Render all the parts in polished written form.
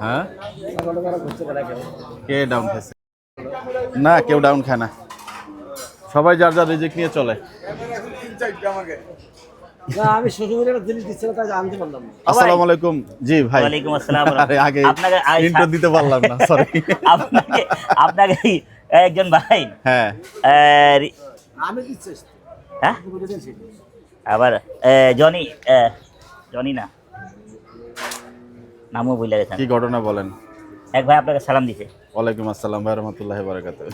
হ্যাঁ, কে ডাউন খাইছে? না, কেউ ডাউন খায় না, সবাই যার যার রিজিক নিয়ে চলে। আমি শ্বশুরের জিনিস দিচ্ছিলাম তাই আনতে পারলাম না। আসসালামু আলাইকুম। জি ভাই। ওয়ালাইকুম আসসালাম। আরে আগে আপনাকে ইন্ট্রো দিতে পারলাম না, সরি। আপনাকে আপনাকে একজন ভাই, হ্যাঁ, আমি দিচ্ছি হ্যাঁ আবার জনি, জনি না, নামও ভুলে গেছেন। কি ঘটনা বলেন? এক ভাই আপনাকে সালাম দিছে। ওয়ালাইকুম আসসালাম ভাই, রহমতুল্লাহি বারাকাতুহু।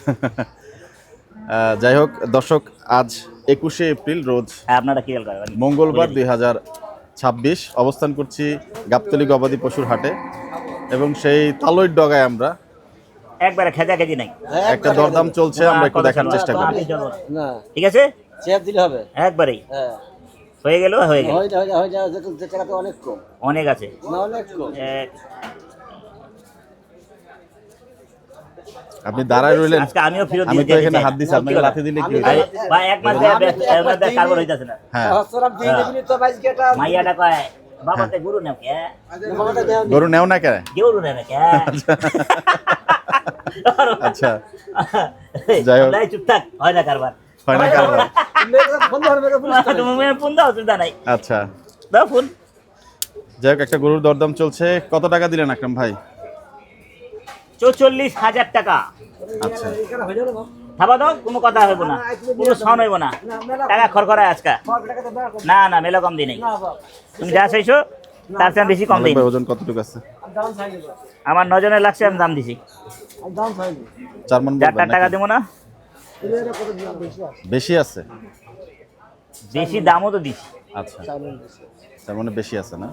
যাই হোক দর্শক, আজ 21শে এপ্রিল রোজ আপনারা কি করেন? মঙ্গলবার 2026 অবস্থান করছি গাবতলী গবাদি পশুর হাটে এবং সেই তালইর ডগায় আমরা একবারে খেজাখেজি নাই। একটা দরদাম চলছে, আমরা একটু দেখার চেষ্টা করি। না ঠিক আছে, চেয়ার দিলে হবে। একবারেই হ্যাঁ হয়ে গেল, হয়ে গেল। হয়ে যায় যে টাকাতে অনেক কম। অনেক আছে, না অনেক কম। আপনি দাঁড়ায় রইলেন, আজকে আমিও ফেরত আমি দিয়ে তো যেতে এখানে চাই হাত না। দিছি, আপনাকে লাথি দিলে কি হবে? ভাই এক মাস কারবার হইতাছে না। হ্যাঁ, হস্তরাম দিয়ে দিবি তো বাইস গেটা। মাইয়াটা কয় বাবাতে গুরু নেও কে? বাবাটা দেও। গরু নেও না কেন? গরু নেও কে? আচ্ছা, যাই হোক, চুপ থাক, হয় না কারবার। হয় না কারবার। ফোন ধরবে না পুলিশ। তুমি ফোন দাও, চিন্তা নাই, আচ্ছা, দাও ফোন। যাই হোক, একটা গরুর দরদাম চলছে। কত টাকা দিলেন আকরাম ভাই? 44,000 টাকা। আচ্ছা, এখানে হয়ে যাবে না। খাবা দাও, কোনো কথা হইব না, কোনো সাউন্ড হইব না। টাকা খরখরায় আজকে টাকা তো দাও। না না, মেলা কম দিই নাই। না বাবা। তুমি যা চাইছো তার চেয়ে বেশি কম মালিক দিই। ভাই ওজন কতটুকু আছে? দাম চাইবে না। আমার 9 জনের লাগছে, আমি দাম দিছি। দাম চাইবে। 4 মণ 4 বলবেন টাকা নাকি? দেবো না, এর কত দাম বেশি আছে? বেশি আছে? বেশি দামও তো দিছি। আচ্ছা, চাইবেন বেশি। তার মানে বেশি আছে না?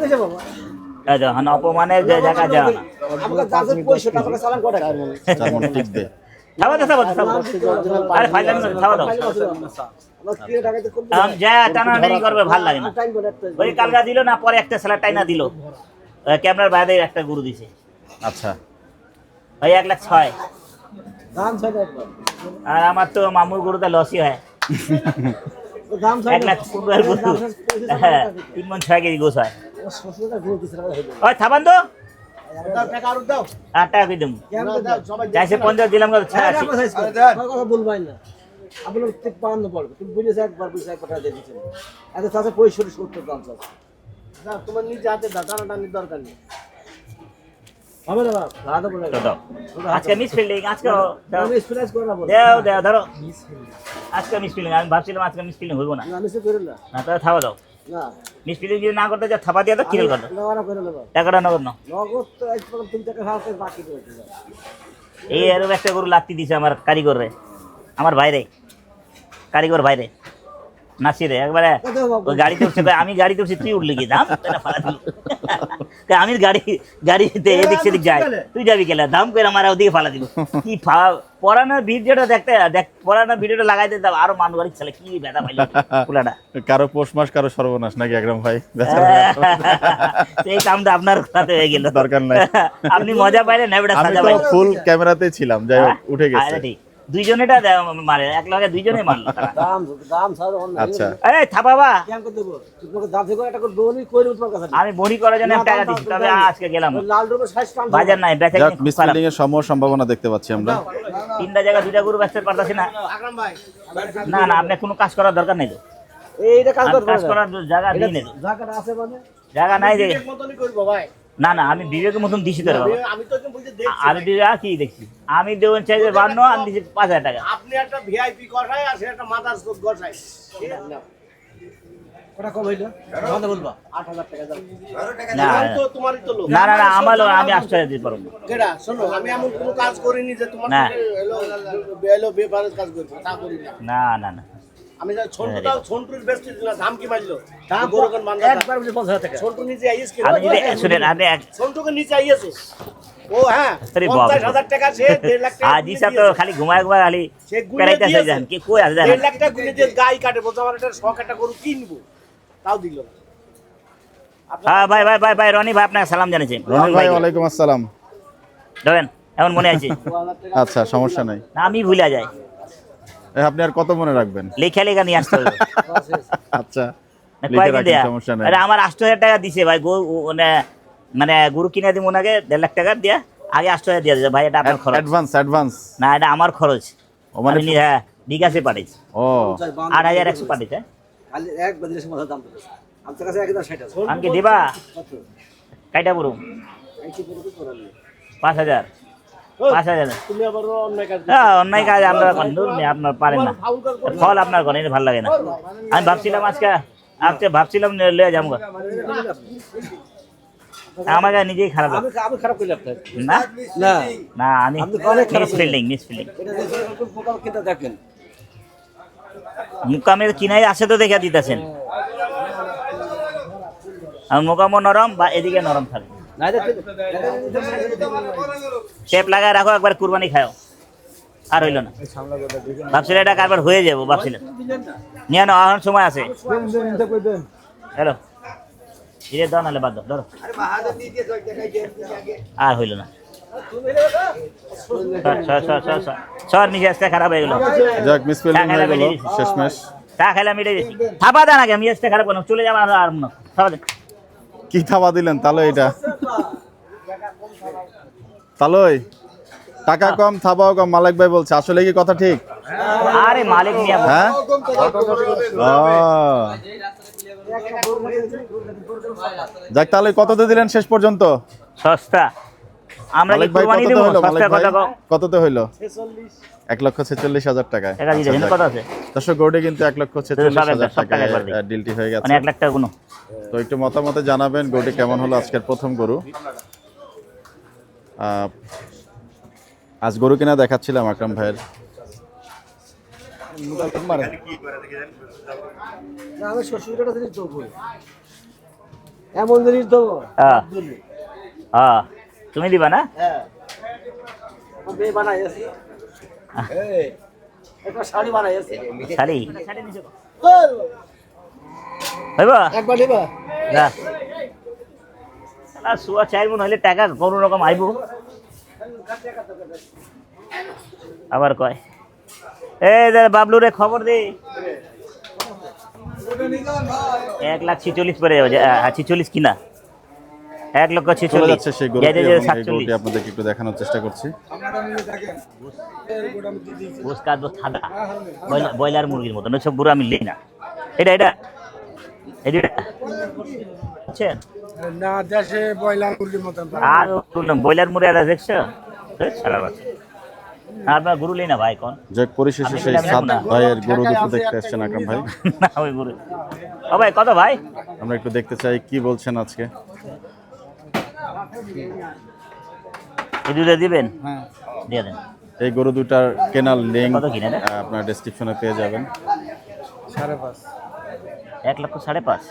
বেশি বাবা। যখন অপমানের যে জায়গা যাওয়া না। আমাকে দাজে 65 টাকা সালাম করে। 4 মণ টিকবে? খাওয়া দাও, খাওয়া দাও। আরে ফাইলাম না, খাওয়া দাও। আমার কি টাকাতে কম। এখন যা টানাটানি করবে ভাল লাগে না। টাইম করে একটা। ওই কালকা দিল না, পরে একটা স্যালাড টাইনা দিল। ক্যামেরার বাইরে একটা গরু দিছে, আচ্ছা, ওই 1,06,000। দাম চাইবে একবার। আর আমার তো মামুর গরুটা লসই হয়। দাম চাইবে। 1,15,000 গরু, হ্যাঁ 3 মণ 6 কেজি গোস হয়। শ্বশুরটা ঘুরে দিছে টাকা হইবে। ওই থাবান তো, দাও টাকা আর দাও। 8 টাকা দিয়ে দেবো। কেমন দাও সবাই চাইছে 50 দিলাম, কত 86। কথা বলবাই না। আপনার 53 পড়বে। তুমি বুঝেছ একবার বুঝে এক কথা দিয়ে দিছেন। এত চাচা 65 70 দাম চাচা। দাও তোমার নিজে হাতে দাও, টানাটানির দরকার নেই। হবে না বাবা, রাধা বলে তো দাও। আজকে মিস ফিল্ডিং, আজকে দাও আমি স্প্রেস করে না বল। দাও দাও, ধরো। আজকে মিস ফিল্ডিং, আমি ভাবছিলাম আজকে মিস ফিল্ডিং হইব না। না আমি করে না। না তাহলে থাবা দাও। না মিস ফিল্ডিং যদি না করতে যা থাবা দিয়ে দাও, কিরল করো। না করে না বাবা। টাকাটা নগদ নাও। নগদ তো এক প্রকার 3 টাকা হাতে বাকি রয়েছে। এই এরকম একটা গরু লাত্তি দিছে আমার কারিগর রে, আমার ভাইরে, কারিগর ভাইরে নাসিরে একবারে। ওই গাড়িতে উঠছে, আমি গাড়িতে উঠছি, তুই উঠলি কি দাম আমি গাড়িতে এদিক সেদিক যাই, তুই যাবি গেলে দাম করে আমার ওদিকে ফালা দিব। কি পড়ানোর ভিডিওটা দেখতে দেখ, পড়ানোর ভিডিওটা লাগাই দিতে আরো মানুষ গাড়ি ছেলে কি ব্যথা পাইল পুলাটা। কারো পৌষ মাস কারো সর্বনাশ নাকি আকরাম ভাই? এই কামটা আপনার সাথে হয়ে গেল, দরকার নাই। আপনি মজা পাইলেন না, বেটা আমি সাজা তো পাইলেন। ফুল ক্যামেরাতেই ছিলাম, যাই হোক উঠে গেছে। দুইজনেটা মারে, এক লগে দুইজনে মারল। দাম দাম ছাড়ো অন্য। আচ্ছা, এই থাপাবা, কেন করে দেব? তোমাকে দাম থেকে একটা করে দোনি কইরে তোমার কাছে। আমি বড়ি করার জন্য আমি টাকা দিচ্ছি, তবে আজকে গেলাম না। লাল রূপে 60 টাকা। বাজার নাই, বেচা যাক, কিনে মিস ফিল্ডিং এর সম্ভাবনা দেখতে পাচ্ছি আমরা। 3টা জায়গা 2টা গরু বেচতে পারতাছি না। আকরাম ভাই। না না, আপনি কোনো কাজ করার দরকার নেই তো। এইটা কাজ আমি করব। কাজ করার জায়গা দিই নেই তো। জায়গাটা আছে মানে? জায়গা নাই যে। ঠিক মতনই করব ভাই। না না, আমি বিবেকের মতন দিছি তো রে বাবা। আমি তো একদম বুঝে দেখছি। আমি বিবেক কি দেখছি, আমি দেবেন চাইছে 52, আমি দিছি 5,000 টাকা। আপনি একটা ভিআইপি করায় আর একটা মাদার স্কোপ গছাই। ওটা কম হইলো? কথা বলবা 8,000 টাকা দাও। না তো তোমারই তো লোক। না না না, আমার আমি 8,000 দিতে পারবো না। কেডা শোনো, আমি এমন কোনো কাজ করিনি যে তোমার না। এলো বেপারের কাজ করব। তা করি না। না না না, আমি যা ছোটুর বেস্ট দিলাম, দাম কি মারলো? দাম গরুকন বান্দা একবার বুঝে 50,000 টাকা। ছোট নিচে আইস কি? আমি যদি শুনেন, আপনি ছোটকে নিচে আইছো। ও হ্যাঁ, আরে বাবা। 50,000 টাকা সে 1.5 লাখ টাকা। আজ ইসা তো খালি ঘুমায় খালি সে গুনে পেরাইতেছে, দিয়েছে। জান কি কই আছে জানেন? 1.5 লাখ টাকা গুনে দিয়ে গাই কাটে, বলছে আমার একটা শখ একটা গরু কিনবো, তাও দিল না। হ্যাঁ ভাই ভাই ভাই ভাই, রনি ভাই আপনাকে সালাম জানিয়েছেন। রনি ভাই ওয়ালাইকুম আসসালাম। ধরেন এমন মনে আছে, আচ্ছা, সমস্যা নাই। না আমি ভুলে যাই, আপনি আর কত মনে রাখবেন? লেখা লেখা নিয়ে আসতে হবে। আচ্ছা, না, লিখে কয়দিন রাখেন, দেয়া? সমস্যা নাই। আরে আমার 8,000 টাকা দিছে ভাই, মানে মানে গরু কিনে দিব ওনাকে 1.5 লাখ টাকা দিয়া আগে 8,000 দিয়ে দিয়েছে ভাই এটা আপনার খরচ অ্যাডভান্স না এটা আমার খরচ ও মানে হ্যাঁ বিকাশে পাঠিয়েছি ও 8,100 পাঠিয়েছে খালি এক বাজারের মাথা দাম দিতেছে আমার কাছে 1,60 আছে আমাকে দিবা কত কাইটা পুরো এই কি বলতে করার নেই 5,000 5,000 তুমি আবার অন্যায় কাজ হ্যাঁ অন্যায় কাজ আমরা আপনার পারেন না ফল আপনার কোনো ভালো লাগে না আমি ভাবছিলাম আজকে ভাবছিলাম লয়ে যাবো আমাকে নিজেই খারাপ লাগে। আমি খারাপ করে লাগতে না না না আমি আপনি অনেক খারাপ মিসফিল্ডিং এটা দেখুন প্রকার কিটা দেখেন মুকামের কিনাই আছে তো দেখে দিতেছেন আর মুকামও নরম বা এদিকে নরম থাকবে না দেখেন টেপ লাগায় রাখো একবার কুরবানি খাও আর হইল না ভাবছিলাম এটা কারবার হয়ে যাবো ভাবছিলাম নিয়ে না এখন সময় আছে হ্যালো ধীরে দাও নাহলে বাদ দাও ধরো আর হইল না সর নিচে আসতে খারাপ হয়ে গেল যাক মিসফিল্ডিং হয়ে গেল শেষমেশ। চা খাইলাম মিটে গেছি থাপা দেন আগে আমি আসতে খারাপ করলাম চলে যাবো আর না থাপা দেন কি থাবা দিলেন তালই এটা তালই টাকা কম থাবাও কম মালিক ভাই বলছে আসলে কি কথা ঠিক আরে মালিক নিয়ে হ্যাঁ ও যাক তাহলে কততে দিলেন শেষ পর্যন্ত সস্তা আমরা কি মালিক ভাই কুরবানি কততে দেব হইলো সস্তা মালিক ভাই কথা কও কততে হইলো 1,46,000 টাকায় টাকা দিতে আচ্ছা, কত আছে দর্শক গৌড়ে কিন্তু 1,46,000 সব টাকা টাকায় একবার দিই। ডিলটি হয়ে গেছে মানে 1 লাখ টাকা কোনো তো একটু মতামতে জানাবেন গরুটি কেমন হলো আজকের প্রথম গরু আজ গরু কিনা দেখাচ্ছিলাম আকরাম ভাইয়ের না আমি শ্বশুরটা জিনিস দেবো এমন জিনিস দেবো হ্যাঁ হ্যাঁ তুমি দিবা না হ্যাঁ মেয়ে বানাই আছে একটা শাড়ি বানাই আছে শাড়ি হইব একবার নেবা যা শুয়া 4 মন হইলে টাকা কোনো রকম আইব আবার কয় এই যে বাবলু রে খবর দে 1,46,000 পরে যাবে 46 কিনা 1,46,000 চলে যাচ্ছে সেই গরুটি এই যে এবং এই 47 গরুটি আপনাদেরকে একটু দেখানোর চেষ্টা করছি বুসকা তো সাদা বয়লার মুরগির মতো সব গরু আমি লই না এটা এটা আচ্ছা না দেশে বয়লার মুরগির মতন আর বয়লার মুরগি এটা দেখছো সারা আছে আপনার গরু লই না ভাই কোন যাক পরিশেষে সেই সাত ভাইয়ের গরু দুটো দেখতে আসছেন আকরাম ভাই না ওই গরু ও ভাই কত ভাই আমরা একটু দেখতে চাই কি বলছেন আজকে এই দুটো দিবেন দিয়ে দেন এই গরু দুটার কেনার লিঙ্ক কত কিনে রে? আপনার ডেসক্রিপশনে পেয়ে যাবেন 1,05,500,000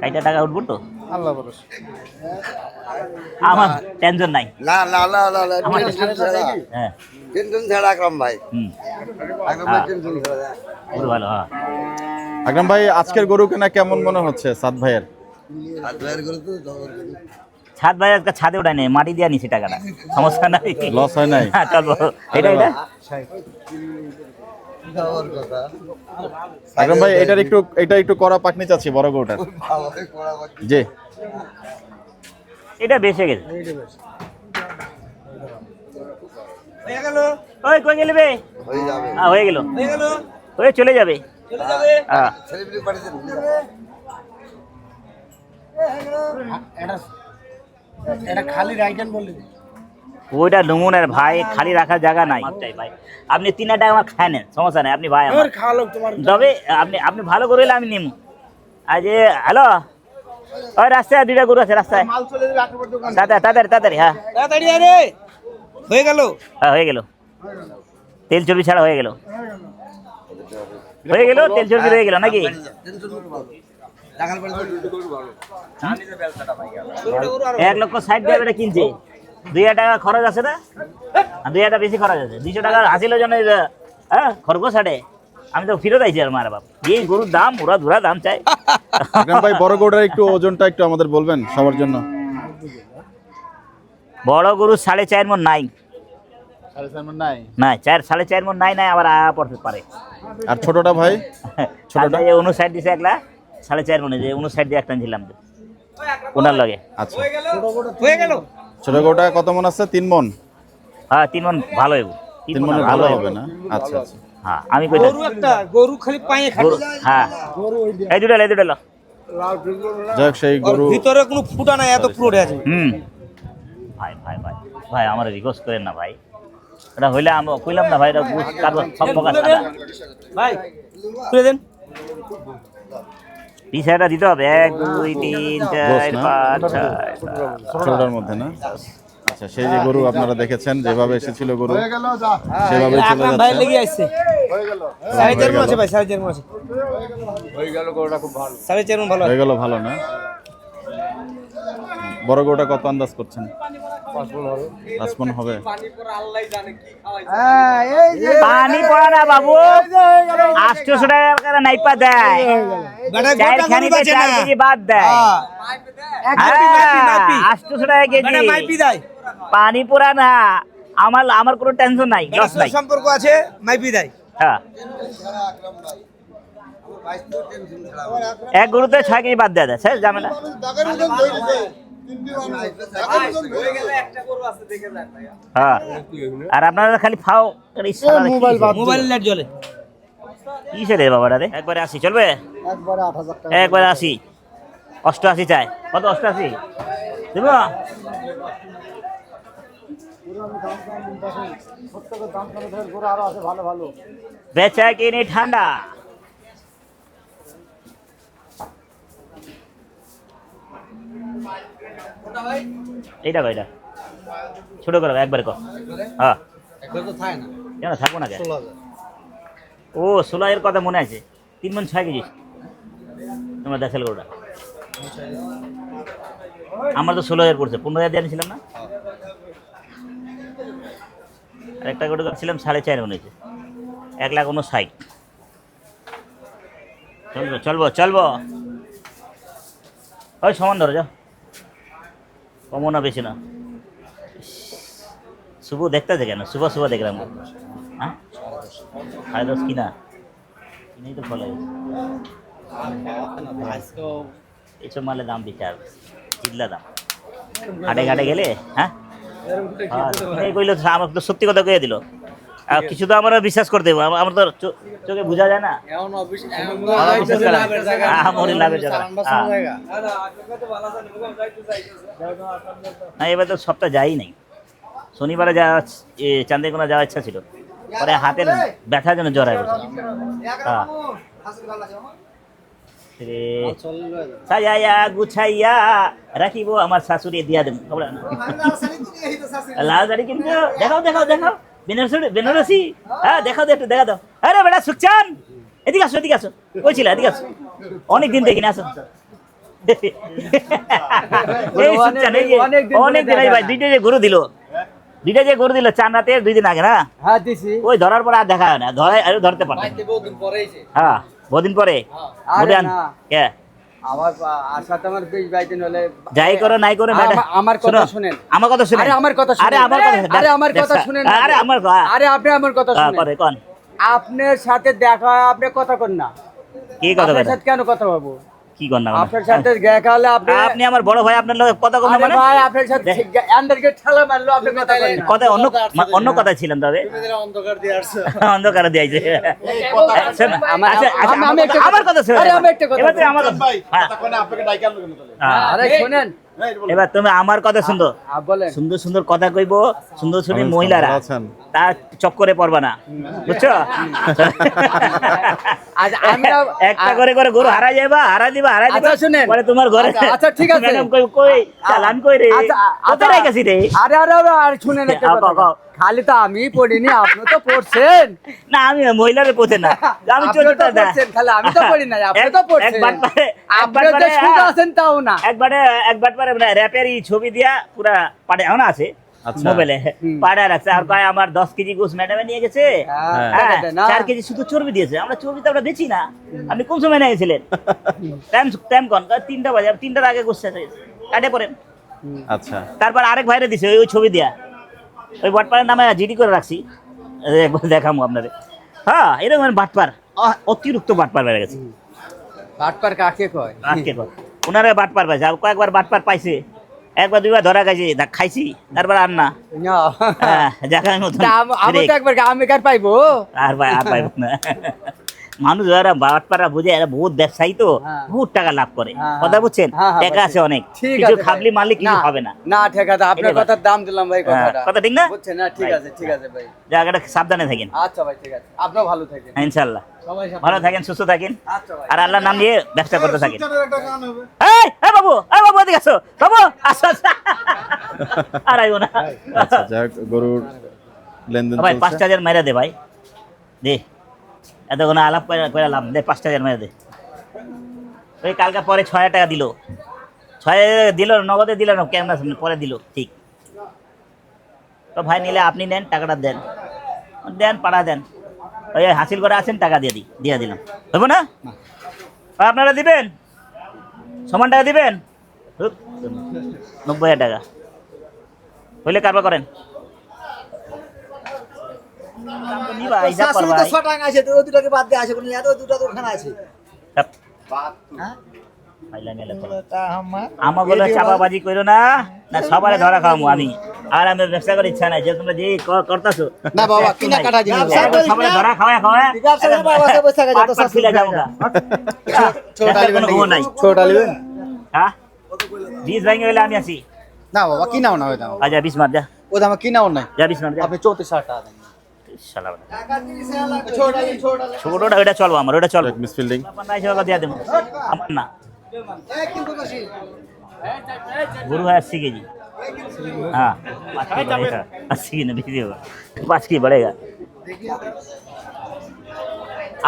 কাইটা টাকা উঠবো তো আল্লাহ ভরসা আমার টেনশন নাই না না না না না আমার টেনশন ছাড়া হ্যাঁ টেনশন ছাড়া আকরাম ভাই হুম আকরাম ভাই টেনশন ছাড়া গরু ভালো হ্যাঁ আকরাম ভাই আজকের গরু কেনা কেমন মনে হচ্ছে সাত ভাইয়ের আর দয়ার করে তো ছাদ ভাই আজকে ছাদে উঠায় নেই মাটি দিয়া নিছি টাকাটা সমস্যা নাই লস হয় নাই হ্যাঁ চলবো এটা যাওয়ার কথা আকরাম ভাই এটা একটু করা পাকনি চাচ্ছি বড় গরুটার ভালোই করা বাকি জি এটা বেঁচে গেছে ওই কই গেলে বে হয়ে যাবে হ্যাঁ হয়ে গেল ওই চলে যাবে হ্যাঁ ছেলেপিলে বাড়িতে এটা খালি রাইকেন বললি ওইটা নমুনের ভাই খালি রাখার জায়গা নাই ভাই আপনি 3 টাকা আমার খায় নেন সমস্যা নাই আপনি ভাই আমার খাওয়া লোক তোমার তবে আপনি ভালো করে হলে আমি নিম আজ হ্যালো ওই রাস্তায় 2টা গরু আছে রাস্তায় মাল চলে যাবে আটবার দোকান তাড়াতাড়ি হ্যাঁ তাড়াতাড়ি আরে হয়ে গেল হ্যাঁ হয়ে গেল তেল চর্বি ছাড়া হয়ে গেল তেল চর্বি হয়ে গেল নাকি টাকার বাড়িতে 1,60,000 দিয়ে এটা কিনছে 2,000 টাকা খরচ আছে না 2,000 টাকা বেশি খরচ আছে 200 টাকা হাসিল জন্য হ্যাঁ খরগোশ হাটে আমি তো ফিরত আইছি আর মারা বাপ এই গরুর দাম ওরা ধরা দাম চাই আকরাম ভাই বড় গরুটার একটু ওজনটা একটু আমাদের বলবেন সবার জন্য বড় গরু 4.5 মণ নাই 4.5 মণ নাই নাই 4.5 মণ নাই আবার আয়া পড়তে পারে আর ছোটটা ভাই ছোটটা এই 59 দিছে একলা 4.5 মণে যে 59 দিয়ে একটা ছিলাম ওনার লাগে। আচ্ছা হয়ে গেল ছোট গরুটা কত মন আছে? 3 মন। হ্যাঁ 3 মন ভালো হইব। 3 মনে ভালো হবে না? আচ্ছা আচ্ছা। হ্যাঁ আমি কইতা গরু খালি পায়ে গরু, হ্যাঁ এই দুটো লো। যাই হোক, সেই গরু ভিতরে কোনো ফুটা নাই, এত ফুটে আছে। ভাই ভাই ভাই ভাই আমার রিকোয়েস্ট করেন না ভাই, এটা হইলে আমি কইলাম না ভাই, এটা বুঝ কাগজ সব প্রকার সাদা। ভাই খুলে দেন। পিছাটা দিতে হবে 1 2 3 4 না? 5 6 ছোটটার মধ্যে না? আচ্ছা, সেই যে গরু আপনারা দেখেছেন যেভাবে এসেছিল গরু সেভাবে চলে আকরাম ভাই যাচ্ছে। লেগে আসছে। সাড়ে 4 মন আছে ভাই, সাড়ে 4 মন আছে। হয়ে গেল গরুটা খুব ভালো। সাড়ে 4 মন ভালো হয়ে গেল ভালো না? বড় গরুটা কত আন্দাজ করছেন? 5 মণ হবে। পানি পড়া না বাবু, 800 টাকা করে নাইপা দেয়, চার খানিতে 4 কেজি বাদ দেয়। 800 টাকা কেজি পানি পড়া না। আমার কোনো টেনশন নাই, লস নাই। সম্পর্ক আছে, মাইপি দেয়। হ্যাঁ এক গরুতে 6 কেজি বাদ দেয় স্যার, ঝামেলা। হ্যাঁ আর আপনারা খালি ফাও মোবাইল লাইট জ্বলে। কিসে রে বাবাটা রে? একবারে 80 চলবে? একবারে 80, 88 চাই। কত 88 দেব? বেচা কিনি ঠান্ডা। এইটা কয়টা ছোট করো একবারে কর। হ্যাঁ কেন থাকবো না? ও 16 এর কথা মনে আছে। 3 মণ 6 কেজি তোমার দেখাল গরুটা। আমার তো 16,000 পড়ছে, 15,000 দিয়ে আনিছিলাম না। আর একটা গরু ছিলাম 4.5 মণ হয়েছে, 1,59,000। চলবো ওই সমান ধরো, যাও কমও না বেশি না। শুভ দেখতেছে কেন? শুভ দেখলাম। হ্যাঁ 10.5 কিনা কিনেই তো ফলে এইসব মালে দাম বিচার চিল্লা দাম। হাটে গেলে হ্যাঁ কইলো, আমার তো সত্যি কথা কয়ে দিল। কিছু তো আমরা বিশ্বাস করতে দেবো, আমার তো চোখে বোঝা যায় না। না এবার তো সপ্তাহ যাই নাই, শনিবারে যাওয়া চান্দিকোনা যাওয়ার ইচ্ছা ছিল, পরে হাতের ব্যথার জন্য জ্বর হয়ে সাজাইয়া গুছাইয়া রাখিব আমার শাশুড়ি দিয়া দেন। লাল শাড়ি কিনবো, দেখাও বেনারসি। হ্যাঁ দেখাও একটু দেখা দাও। আরে বেটা সুকচান, এদিকে আসো। কইছিল এদিকে আসো, অনেকদিন দেখি না। আসো অনেকদিন ভাই। দুইটা যে গরু দিল চান রাতে 2 দিন আগে না? হ্যাঁ দিছি। ওই ধরার পর আর দেখা হয় না, ধরতে পারে। হ্যাঁ বহুদিন পরে। আমার আশা তো আমার 20-22 দিন হলে যাই করো নাই করো আমার কথা শুনেন। আমার কথা শুনেন। আরে আমার কথা শুনেন। আরে আমার কথা শুনেন। আরে আপনি আমার কথা শুনেন। কোন আপনার সাথে দেখা হয়, আপনি কথা কন না। কি কথা? আপনার সাথে কেন কথা বলবো? কি কর না? আপনার সাথে দেখা হলে আপনি আমার বড় ভাই, আপনার লগে কথা কম মানে? ভাই আপনার সাথে আন্ডারগেট ঠেলা মারলো, আপনি কথা কন না। কথা অন্য কথা ছিলেন তবে অন্ধকার দিয়ে আসছে। অন্ধকার দিয়ে আইছে। আমার কথা শুনুন। আরে শুনেন, এবার তুমি আমার কথা শুনো। সুন্দর সুন্দর কথা কইব, সুন্দর সুন্দর মহিলারা, তার চক্করে পড়বা না, বুঝছো? একটা করে গরু হারা দিবা পরে তোমার ঘরে। আচ্ছা ঠিক আছে, ম্যাডাম কই চালান কই রে? কোথায় রেখেছি রে? আরে শুনেন, খালি তো আমি পড়িনি, আপনি তো পড়ছেন না। আমি মহিলারে পড়তে না, আমি চোরটা না। খালি আমি তো পড়ি না, আপনি তো পড়ছেন। আপনি তো শুনতে আছেন তাও না। একবার র্যাপের ছবি দিয়া পুরা পাড়ে এখন আছে মোবাইলে পাড়ায় রাখছে। আর কয় আমার 10 কেজি গোস ম্যাডামে নিয়ে গেছে, 4 কেজি শুধু চর্বি দিয়েছে। আমরা চর্বি তো আমরা বেচি না। আপনি কোন সময় নিয়ে গেছিলেন? টাইম কন? 3টা বাজে, 3টার আগে গোস কাটে পড়েন। আচ্ছা, তারপর আরেক ভাইরে দিছে ওই ছবি দিয়া, ওই বাটপাড়ের নামে জিডি করে রাখছি, একবার দেখাবো আপনাদের। হ্যাঁ এরকম বাটপার, অতিরিক্ত বাটপার বেড়ে গেছে। বাটপার কাকে কয়? ওনারা বাটপার পাইছে আর কয়েকবার বাটপার পাইছে, একবার দুইবার ধরা গেছে, খাইছি, তারপর আর না। হ্যাঁ, জায়গার মতন আমি কার পাইবো আর পাইব না। মানুষ যারা বাটপারা বুঝে, এরা বহুত ব্যবসায়ী তো, বহুত টাকা লাভ করে, কথা বুঝছেন, টাকা আছে অনেক, ঠিক কিছু আছে খাবলি মারলে কিছু হবে না। না ঠিক আছে, আপনার এটাই কথার দাম দিলাম ভাই, কথাটা কথা ঠিক না? বুঝছেন না? ঠিক আছে, ঠিক আছে ভাই, জায়গাটা সাবধানে থাকেন। আচ্ছা ভাই, ঠিক আছে, আপনিও ভালো থাকেন। ইনশাল্লাহ সবাই সাথে ভালো থাকেন, সুস্থ থাকেন, আচ্ছা ভাই। আর আল্লাহর নাম নিয়ে ব্যবসা করতে থাকেন। এই বাবু, এদিকে আসো বাবু, আসো আসো। আর আইও না। আচ্ছা যাই হোক, গরুর লেনদেন ভাই চলছে। 5,000 মেরে দে ভাই, দে, এতক্ষণ আলাপ করে লাভ, দে 5,000 মেরে দে। ওই কালকে পরে 6,000 টাকা দিল, 6,000 দিল, নগদে দিল না, ক্যামেরা সামনে পরে দিল, ঠিক। তো ভাই নিলে আপনি নেন, টাকাটা দেন, দেন পাড়া দেন, ওই হাসিল করে আছেন, টাকা দিয়ে দিলাম, হবে না? আপনারা দিবেন, সমান টাকা দিবেন, 90,000 টাকা হইলে কারবার করেন। নিবা, হিসাব কর ভাই। আছে তো, ওই দুটাকে বাদ দিয়ে আছে, কোনো এত দুটো তো ওখানে আছে। সব। হ্যাঁ পাইলা মেলা করো। আমাগুলো চাপাবাজি করো না, না সবারে ধরা খাওয়াবো আমি, আর আমি ব্যবসা করার ইচ্ছা নাই, যে তোমরা যে করতেছো না বাবা, কিনা কাটা জিনিস সবারে ধরা খাওয়া ব্যবসা করে বাবা, বসে বসে থাকে, যত পাট খিলা যাবো গা। ছোট আলিবেন কোনো খবর নাই। ছোট আলিবেন হ্যাঁ 20 ভেঙে গেলে আমি আসি। না বাবা, কিনাও না ওই দাম, আচ্ছা 20 মার যা, ওই দাম কিনাও নাই, যা 20 মার যা। আপনি 34,000 টাকা দেন। শালা বলে। ছোট আলিবেন, ছোট আলিবেন। ছোটটা ওইটা চলবো, আমার ওইটা চলবো, মিসফিল্ডিং। আপনার নাই সেবা দিয়ে দেবো, আমার না। गुरु है 80 केजी। हाँ 80 की नहीं बिक्री होगा, 5 की बढ़ेगा।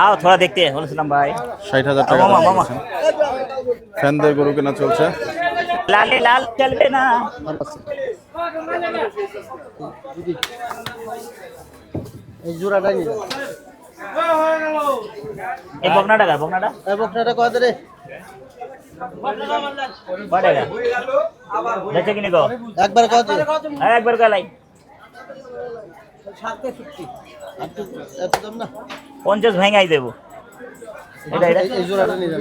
आओ थोड़ा देखते हैं, होलसेलम भाई। 60,000 টাকা মামা, দাম মামা। বলছেন। ফ্যানদের গরু কেনা চলছে। लाले लाल चलबे ना। এই জোড়াটাই নিলাম। এই বকনাটা বকনাটা এই বকনাটা কত রে? बढ़ेगा जैसे कि नहीं को একবার কত? एक बार का लाई 750 এত দাম না? 50 ভাঙাই দেব। এটা এটা এই জোড়াটা নিলাম।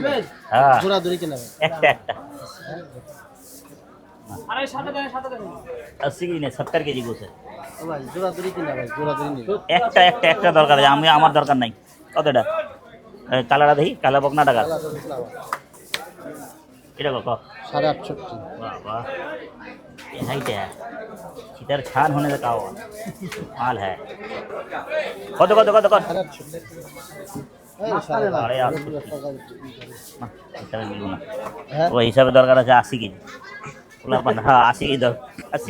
হ্যাঁ জোড়া ধরে কিনা ভাই? একটা আরে 80 কেজি না 70 কেজি গোছে। ও ভাই জোড়া ধরে কিনা ভাই, জোড়া ধরে নিলাম। একটা দরকার আছে, আমি আমার দরকার নাই। কতটা কালারটা দেখি, কালা বকনা টাকা এটা কত? 68.5। वाह वाह ये हाइट है, इधर छान होने का हुआ माल है। कत कत कत कत 68.5 अरे यार ना हिसाब मिलू ना वो हिसाब दरकार আছে 80 কেজি ওলা পান। হ্যাঁ 80 কেজি দাও।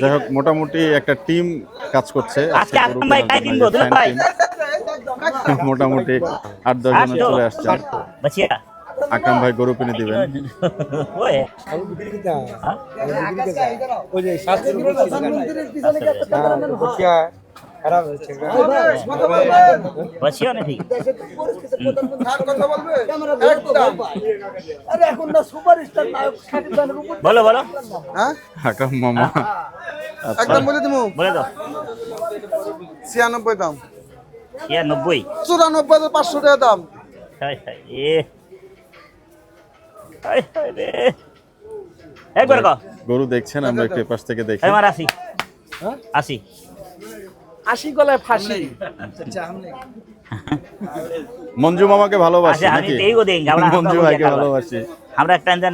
যাই হোক, মোটামুটি একটা টিম কাজ করছে আজকে গরু আকরাম ভাই কেনার কাই দিন জন্য, গো, যে fan ভাই? team। মোটামুটি 8-10 জন চলে আসছে। बचिया আকরাম ভাই গরু কিনে দিবেন। ওয়ে ওই যে 700 বসিয়া খারাপ হয়েছে। बचिया नहीं আরে এখন না সুপারস্টার নায়ক শাকিব খানের উপর बोलो बोलो হ্যাঁ আকরাম মামা। আচ্ছা একদম বলে দিমু बोले दो 96 দাম, ये 90 94 500 টাকা দাম। हाय हाय ये हाय हाय रे एक बार को গরু দেখছেন, আমরা একটু পাশ থেকে দেখি। এই মার 80 80 80 গলায় ফাঁসি। মঞ্জু মামাকে ভালোবাসি अच्छा हम নাকি? तेई को देंगे हमरा মঞ্জু ভাইকে ভালোবাসি। हमरा टेंशन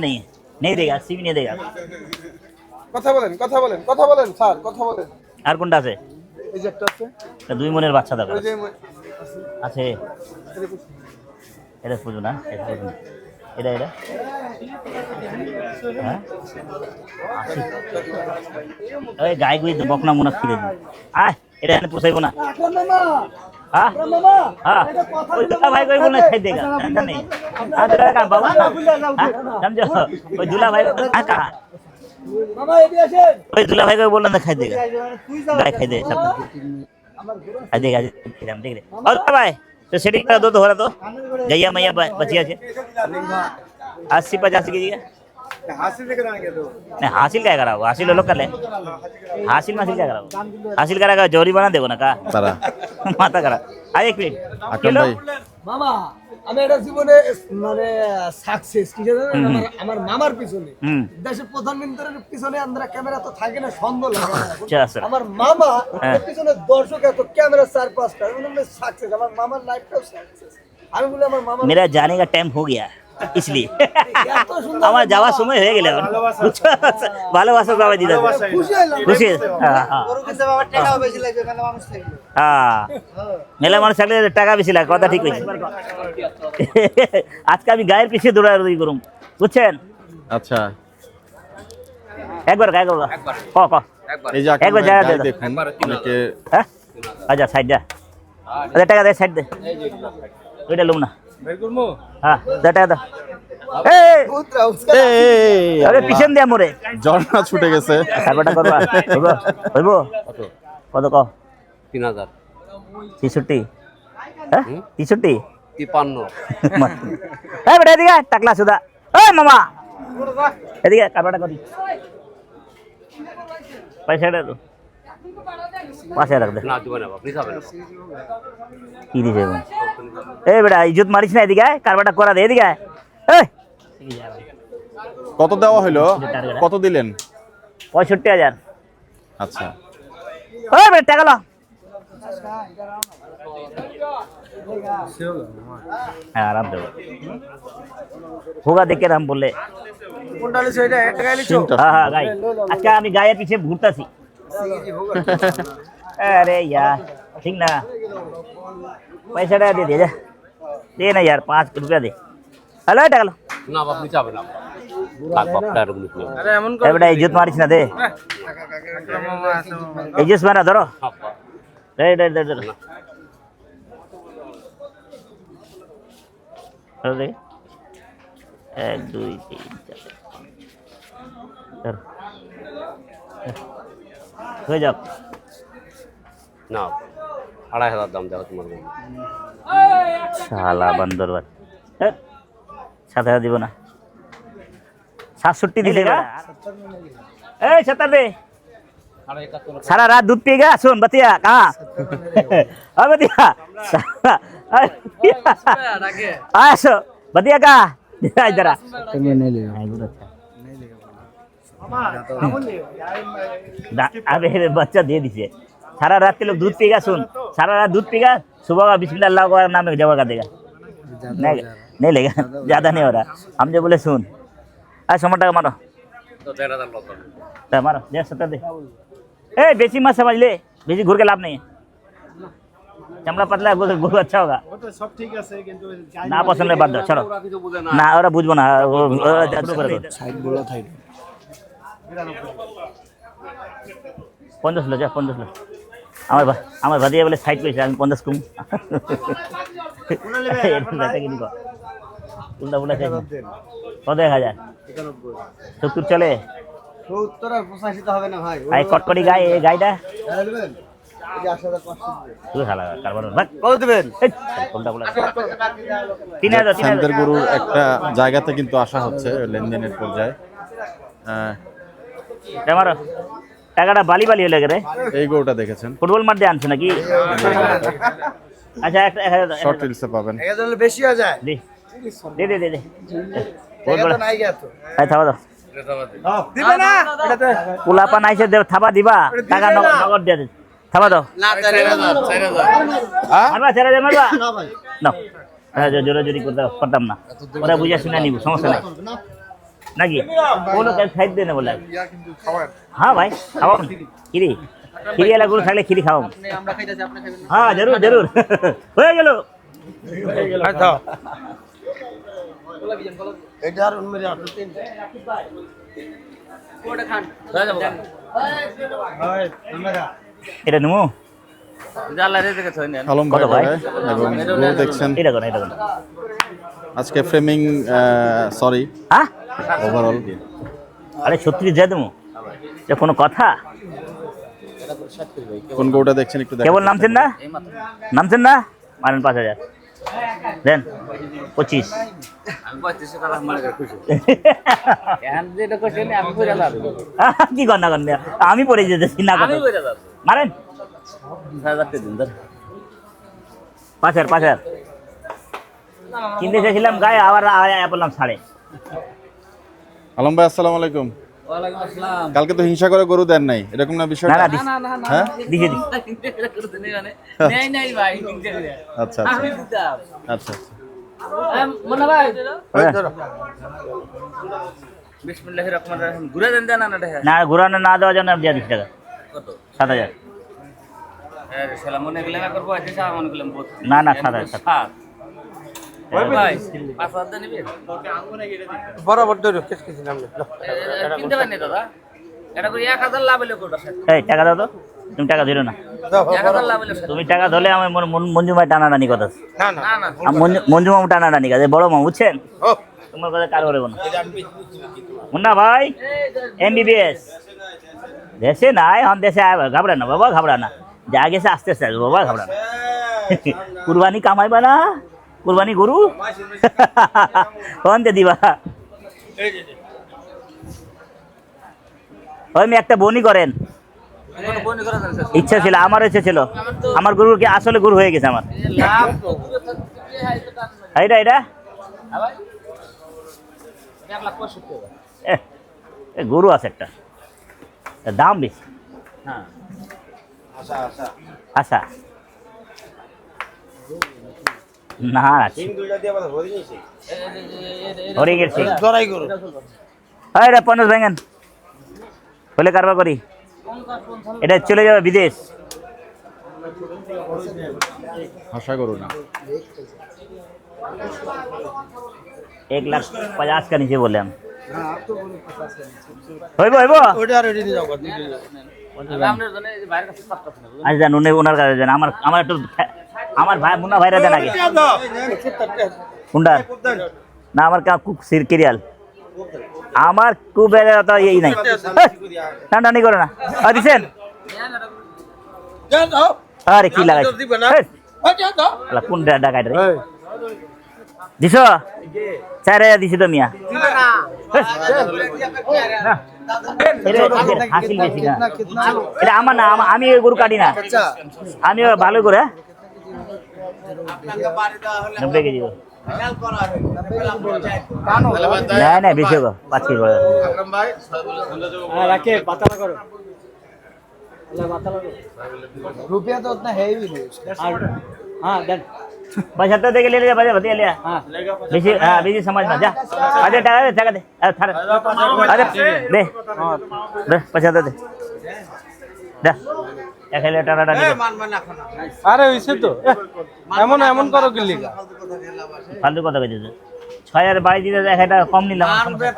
नहीं देगा सी भी नहीं देगा। কথা বলেন, কথা বলেন, কথা বলেন স্যার, কথা বলেন। আর কোনটা আছে? এই যে একটা আছে, দুই মনের বাচ্চা দরকার ওই যে আছে। এটা বুঝো না, এটা বুঝো না। এটা হ্যাঁ 80 ওই গাই গুই বকনা মুনা খিরে দিন। আয় এটা এনে পোষাইবো না। হ্যাঁ হ্যাঁ ওই দুলা ভাই কই বলে খাই দেगा, টেনশন नहीं। हां दुला का बाबा समझो ওই দুলা ভাই কাকা মামা এদিকে আসেন। ওই দুলা ভাই কই বললেন না খাই দেगा, गाय खाई दे सब खाई देगा हम देख रहे। और भाई तो सेटिंग करा दो तो हो रहा तो गैया मैया बचिया से 80-85 की दिया হাসি দেখে না গেল। नहीं। हासिल क्या करा वो हासिल लोग कर ले, हासिल मासिल क्या करा वो हासिल करा जोरी बना देगो ना का তারা माता करा। आज एक मिनट আকরাম ভাই মামা আমি এটা জীবনে মানে সাকসেস কি জানেন আমার মামার পিছনে হুম দেশের প্রধানমন্ত্রীর পিছনে আমরা ক্যামেরা তো থাকে না সন্দেহ লাগে না। আচ্ছা আচ্ছা আমার মামা হ্যাঁ। ওর পিছনে দর্শক এত ক্যামেরা 4-5টা মানে সাকসেস আমার মামার লাইফটাও সাকসেস আমি বলি আমার মামা मेरा जाने का टाइम हो गया इसलिए এত সুন্দর আমার যাওয়ার সময় হয়ে গেল বুঝছো? ভালোবাসা সবাই দিতে হবে। খুশি হইলাম খুশি হ্যাঁ হ্যাঁ ওর কাছে বাবার টাকাও বেশি লাগবে কেন মানুষ থাকবে হ্যাঁ মেলা মানুষ থাকলে টাকা বেশি লাগে কথা ঠিক হয়েছে আজকে আমি গায়ের পিছিয়ে দৌড়াদৌড়ি করুম বুঝছেন আচ্ছা একবার ক ক এই যে আকিব একবার ভাই জায়গা গাই দে দাও। দেখুন অনেকে হ্যাঁ আচ্ছা সাইড যা আচ্ছা টাকা দে সাইড দে ওইটা লুম না হ্যাঁ দে টাকা দাও এই উতরা এই, আরে পিছন দিয়া মোরে ঝর্ণা ছুটে গেছে তারপরটা করবা হইব কত ক 3000 63 হ্যাঁ 63 53 এই বেটা এদিকে আয়, টাকলা সুদা এই মামা এদিকে কারবারটা করি পয়সাটা তো পাশে রাখ দে না দিব না আপনি যাবেন কি দিছে এখন এই বেটা ইজ্জত মারিস না এদিকে আয়, কারবারটা করা দে এদিকে আয়। এই কত দেওয়া হলো কত দিলেন 65,000 আচ্ছা ওই বেটা টাকা লো হ্যাঁ আরাম দেবো হোগা দেখে রাম বললে কোনটা লিছো এটা টাকা লিছো তিনটা হ্যাঁ হ্যাঁ গাই আজকে আমি গায়ের পিছিয়ে ঘুরতাছি अरे यार ठीक ना पैसा दे दे जा दे ना यार 5 रुपया दे हेलो टाका लो না আপনি যাবেন না কাক বাপটা এরকম নিয়ে ए बेटा इज्जत मारिस ना दे इज्जत मारा धरो दे दे दे दे हेलो दे 1 2 3 4 हो जाओ না 2500 দাম দাও তোমার শালা বান্দর বাদ 7,000 দিব না 67 দিলে এই 70 दे सारा रात दूध पिएगा सुन बतिया कहाँ हाँ बतिया आसो बतिया कहाँ इधर आ अबे बच्चा दे दीजिए सारा रात के लोग दूध पिएगा सुन सारा रात दूध पिएगा सुबह का बिस्मिल्लाह अल्लाह का नाम में जमा कर देगा नहीं लेगा ज्यादा नहीं हो रहा हम जो बोले सुन आज 100 টাকা मारो তো 1500 লস হবে तो मारो दे 70 दे ए बेची मत समझ ले बेची घूर के लाभ नहीं है चमड़ा पतला गुरु अच्छा होगा ना पसंद है बात दो चलो ना और बुझबो ना সাইড বলা থাই 50 লো যা 50 লো আমার ভাদিয়া বলে সাইড কইছে আমি 50 কম এটা কি নিকো উল্টা উল্টা চাই কত 1000 70 চলে 70 আর 85 তো হবে না ভাই আই কটকটি গায় এই গায়টা নেবেন এই যে 80,000 তুই হালা কারবার ভাগ কত দিবেন উল্টা উল্টা 3000 স্যামদের গরুর একটা জায়গাতে কিন্তু আসা হচ্ছে লেনদেনের পর্যায়ে মারো টাকাটা বালি বালি হয়ে রে এই গরুটা দেখেছেন ফুটবল মাঠ দিয়ে আনছো নাকি আচ্ছা একটা শর্ট রিলসে পাবেন এক হাজার বেশি হয়ে যায় দে দে দে দে দে টাকা তো নাই গেতো আই থাবা দাও দিবে না এটাতে পোলাপা নাইছে দেব থাবা দিবা টাকা নগদ দিয়ে দে থাবা দাও না 4000 মারবা ছেড়ে দে মারবা না ভাই না জোরে জোরে করতাম না ওরা বুঝা শুনে নিব সমস্যা নাই নাকি কোনো কাজ খাই দে না বলে হ্যাঁ ভাই খাওয়াম খিরি খিরি এলা গরু থাকলে খিরি খাওয়াম আমরা খাইতেছি আপনি খাবেন হ্যাঁ জরুর জরুর হয়ে গেল আচ্ছা এটা আর মেরে আপনি তিন কোটা খান হয় আমরা এটা নেবো আলম কত ভাই ভাই? এবং গরু দেখছেন এটা কোন এটা কোন আজকে ফ্রেমিং সরি হ্যাঁ ওভারঅল আরে 36 দিয়ে দেবো এটা কোনো কথা কোন গরুটা দেখছেন একটু দেখেন কেবল নামছেন না মারেন 5,000 দেন 25 কি কর না কর আমি পড়ে যেতেছি না কথা মারেন 5,000 5,000 কিনতে চাইছিলাম গায়ে আবার বললাম সাড়ে। আলম ভাই আসসালামু আলাইকুম। কালকে তো হিংসা করে গরু দেন নাই, এরকম না না বিষয়টা? না দিছি হ্যাঁ দিছি আচ্ছা আচ্ছা আচ্ছা না ঘুরানো না দেওয়ার জন্য দিয়ে দিচ্ছি টাকা 7,000। না না 7,000। বরাবর ধরো কেসকেছি নাম এই টাকা দাও তো, তুমি টাকা ধরো না, তুমি টাকা ধরলে আমার মঞ্জু ভাই টানাটানি কথা আছে। না না মঞ্জু মামু টানাটানি কাজে বড় মামু বুঝছেন, তোমার কথা কার করে না। মুন্না ভাই MBBS দেশে নাই, হন দেশে ঘাবড়া না বাবা, ঘাবড়া না, যা গেছে আস্তে আস্তে আসবে বাবা, ঘাবড়া না। কুরবানি কামাইবা না, কুরবানি গরু হন দে দিবা। ওই মেয়ে একটা বনি করেন, ইচ্ছা ছিল, আমার ইচ্ছা ছিল, আমার গরু কি আসলে গরু হয়ে গেছে আমার। এটা এটা গরু আছে একটা, দাম বেশি। আচ্ছা না হরে গেছি এটা 50 ভেঙেন হলে কারবার করি, এটা চলে যাবে বিদেশ। আশা করু না 1,50,000 का नीचे बोले हम। হইব হইব আজ জান ওনার কাছে যান, আমার একটু আমার ভাই মুন্না ভাইরা দেন আগে কুন্ডার না, আমার কুক সিরিয়াল আমার কুবের তো এই নাই, ঠান্ডা নেই করে না দিছেন। আরে কি লাগাই কোন ডাকাইট রে দিছ 4,000 দিছি তো মিয়া। হাসিল বেশি না, এটা আমার না, আমি ওই গরু কাটি না, আমি ভালো করে 90 কেজি না না বেশি গো 5 কেজি রাখে পাতলা করো रुपया तो उतना है भी नहीं। हाँ डन 75 दे के ले ले बजा बतिया ले। हाँ बेसी हां बेसी समझ में जा अरे टाका दे अरे दे दे 75 दे दे এক হাজার টাকা দে। আরে হইছে তো এমন এমন করো কি লিগা ফালতু কথা কইছিস 6,000 বাড়ি দিতে 1 টাকা কম নিলাম,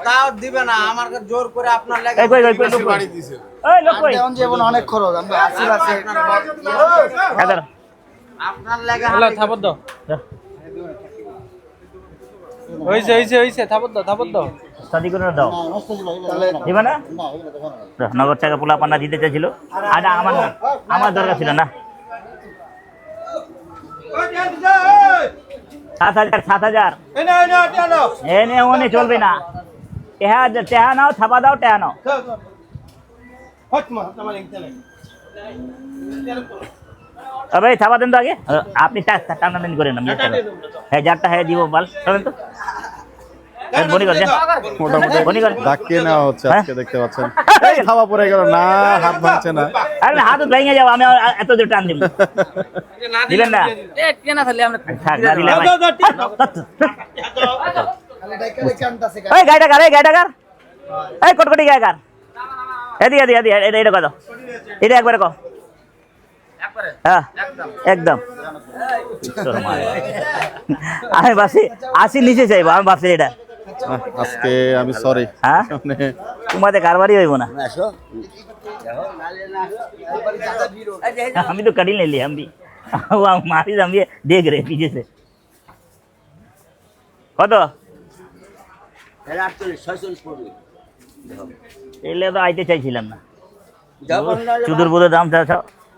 তাও দিবে না আমার কাছে জোর করে আপনার লাগে। এই কই লোক বাড়ি দিছে, ওই লোক কই এখন জীবন অনেক খরচ, আমরা আসিল আছে কাদার আপনার লাগে। হ্যালো থাপত দাও হইছে থাপত দাও শাদি করে দাও দিবা না, নগদ টাকা পোলা পান্না দিতে চাইছিল, আর আমার দরকার ছিল না। 7,000 এনে ওনে চলবে না, টেহা নাও ছাপা দাও, টেহা নাও अबे ছাপা দেন তো আগে, আপনি টানাটানি করেন না, হ্যাঁ যারটা হ্যাঁ দিব বল চলেন তো বনি করে মোটামুটি বনি করে ডাকিয়ে নেওয়া হচ্ছে আজকে, দেখতে পাচ্ছেন এই হাওয়া পড়ে গেল না, হাত ভাঙছে না। আরে হাত ভেঙে যাবো, আমি এত জোর টান দিব দিলেন না থাক না দিলে ভাই গাড়িটা কার, এই গাড়িটা কার, এই কটকটি গায়ে কার, এদি এটা কত, এটা একবারে কো, হ্যাঁ একদম আমি ভাবছি 80 নিচে চাইবো, আমি ভাবছি এটা আজকে আমি সরি, হ্যাঁ তোমাদের কারবারই হইব না, আমি तो कड़ी ले लिया, हम भी वो हमारी हम भी देख रहे पीछे से কত এলে তো আইতে চাইছিলাম না, চুদুর বুধের দাম চাচ্ছ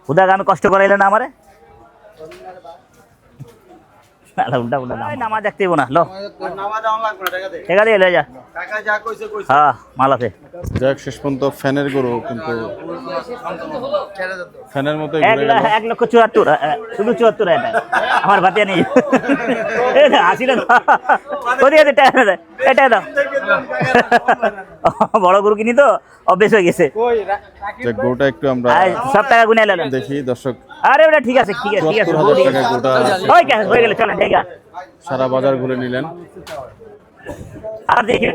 হুদাকে আমি কষ্ট করাইলে না আমারে। আলা উল্টা উল্টা নামাজ দেখতে না লো নামা দেওয়া লাগবে না, টাকা দে। টাকা দিয়ে লয়ে যা টাকা যা কইছে কইছে। হ্যাঁ মাল আছে যাক শেষ পর্যন্ত ফ্যানের গরু কিন্তু ফ্যানের মতোই ঘুরে গেল 1,74,000 শুধু 74 এটা আমার ভাতিয়া নেই আসি না কোথায় আছে টাকা দে এটা দাও বড় গরু কিনি তো অভ্যেস হয়ে গেছে যে গরুটা একটু আমরা সব টাকা গুনে এলাম দেখি দর্শক। আরে ওটা ঠিক আছে ঠিক আছে ঠিক আছে ৭৪,০০০ টাকা গরুটা হয়ে গেলে চলেন ঠিক আছে সারা বাজার ঘুরে নিলেন। আর দেখি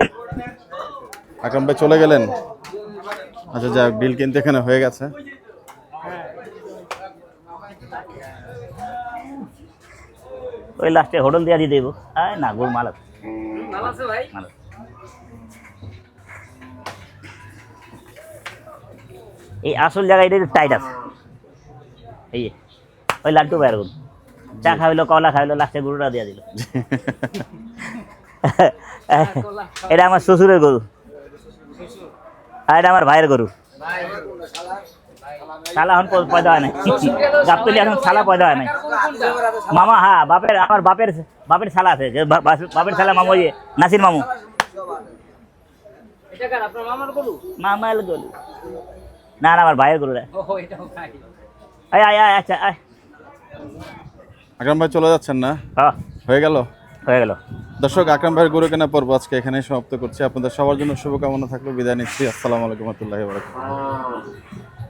আকরাম ভাই চলে গেলেন। আচ্ছা যাক, ডিল কিন্তু এখানে হয়ে গেছে। ওই লাস্টে হোটেল দিয়া দিয়ে দেবো আয় না গরু মাল আছে মাল আছে। এই আসল জায়গায় এটা টাইট আছে এই যে, ওই লাড্ডু বাইর গরু চা খাইলো কলা খাইলো লাস্টে গরুটা দিয়া দিল এটা আমার শ্বশুরের গরু আর এটা আমার ভাইয়ের গরু শালা এখন পয়দা হয় নাই গাবতলি এখন শালা পয়দা হয় নাই মামা হ্যাঁ বাপের আমার বাপের শালা আছে যে বাপের শালা মামু ওই নাসির মামু মামার গরু না না আমার ভাইয়ের গরু রে আয় আয় আয় আচ্ছা আয় আকরাম ভাই চলে যাচ্ছেন না? হ্যাঁ হয়ে গেল। হয়ে গেল দর্শক, আকরাম ভাইয়ের গরু কেনা পর্ব আজকে এখানেই সমাপ্ত করছি। আপনাদের সবার জন্য শুভকামনা থাকলো। বিদায় নিচ্ছি। আসসালামু আলাইকুম ওয়া রাহমাতুল্লাহি ওয়া বারাকাতুহু।